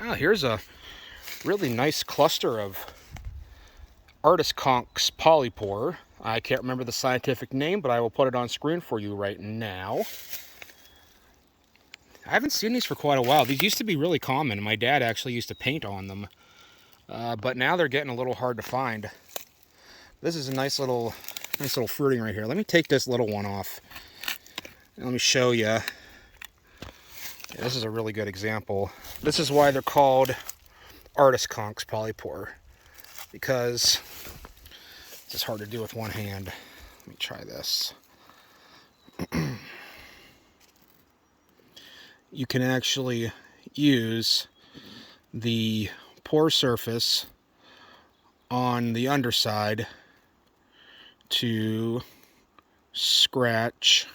Oh, here's a really nice cluster of artist Conk's polypore. I can't remember the scientific name, but I will put it on screen for you right now. I haven't seen these for quite a while. These used to be really common. My dad actually used to paint on them. But now they're getting a little hard to find. This is a nice little fruiting right here. Let me take this little one off. And let me show you. Yeah, this is a really good example. This is why they're called artist Conk's polypore, because it's just hard to do with one hand. Let me try this. You can actually use the pore surface on the underside to scratch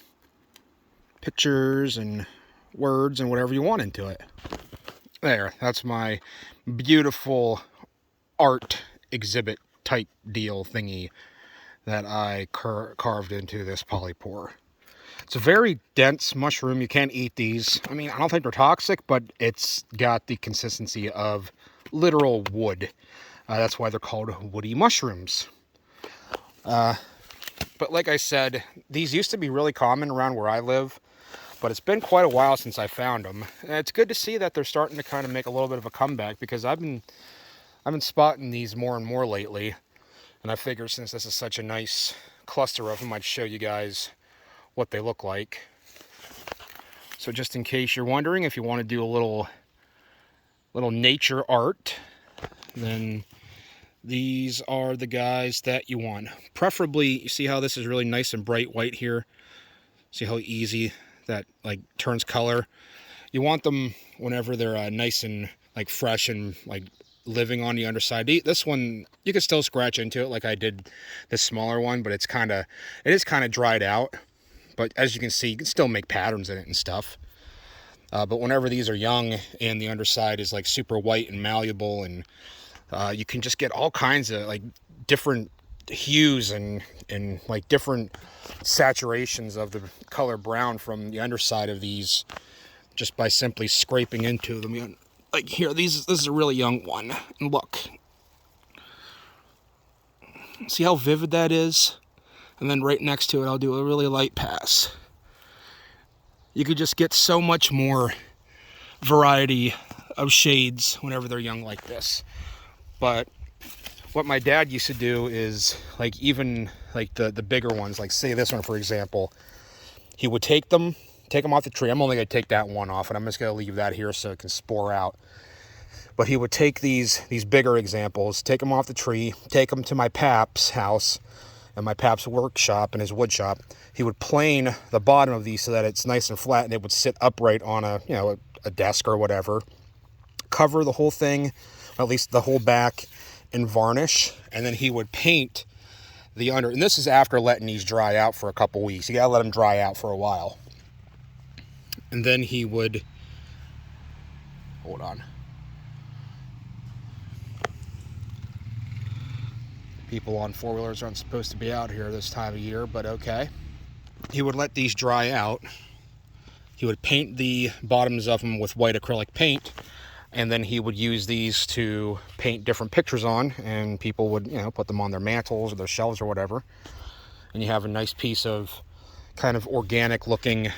pictures and words and whatever you want into it. There, that's my beautiful art exhibit type deal thingy that I carved into this polypore. It's a very dense mushroom. You can't eat these. I mean, I don't think they're toxic, but it's got the consistency of literal wood. That's why they're called woody mushrooms. But like I said, these used to be really common around where I live, but it's been quite a while since I found them. And it's good to see that they're starting to kind of make a little bit of a comeback, because I've been spotting these more and more lately. And I figured, since this is such a nice cluster of them, I'd show you guys what they look like. So just in case you're wondering, if you want to do a little nature art, then these are the guys that you want. Preferably, you see how this is really nice and bright white here? See how easy that like turns color? You want them whenever they're nice and like fresh and like living on the underside. This one, you can still scratch into it like I did this smaller one, but it is kind of dried out. But as you can see, you can still make patterns in it and stuff. But whenever these are young and the underside is like super white and malleable, and you can just get all kinds of like different hues and like different saturations of the color brown from the underside of these, just by simply scraping into them. Like here, this is a really young one, and look, see how vivid that is? And then right next to it, I'll do a really light pass. You could just get so much more variety of shades whenever they're young like this. But what my dad used to do is, like, even like the bigger ones, like say this one for example, he would take them off the tree. I'm only gonna take that one off, and I'm just gonna leave that here so it can spore out. But he would take these bigger examples, take them off the tree, take them to my pap's house and my pap's workshop and his wood shop. He would plane the bottom of these so that it's nice and flat, and it would sit upright on a desk or whatever. Cover the whole thing, at least the whole back, in varnish, and then he would paint the under. And this is after letting these dry out for a couple weeks. You gotta let them dry out for a while. And then he would, hold on. People on four-wheelers aren't supposed to be out here this time of year, but okay. He would let these dry out. He would paint the bottoms of them with white acrylic paint, and then he would use these to paint different pictures on, and people would, put them on their mantles or their shelves or whatever. And you have a nice piece of kind of organic-looking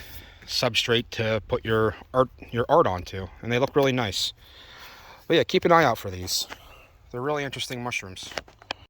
substrate to put your art onto, and they look really nice. But yeah, keep an eye out for these. They're really interesting mushrooms.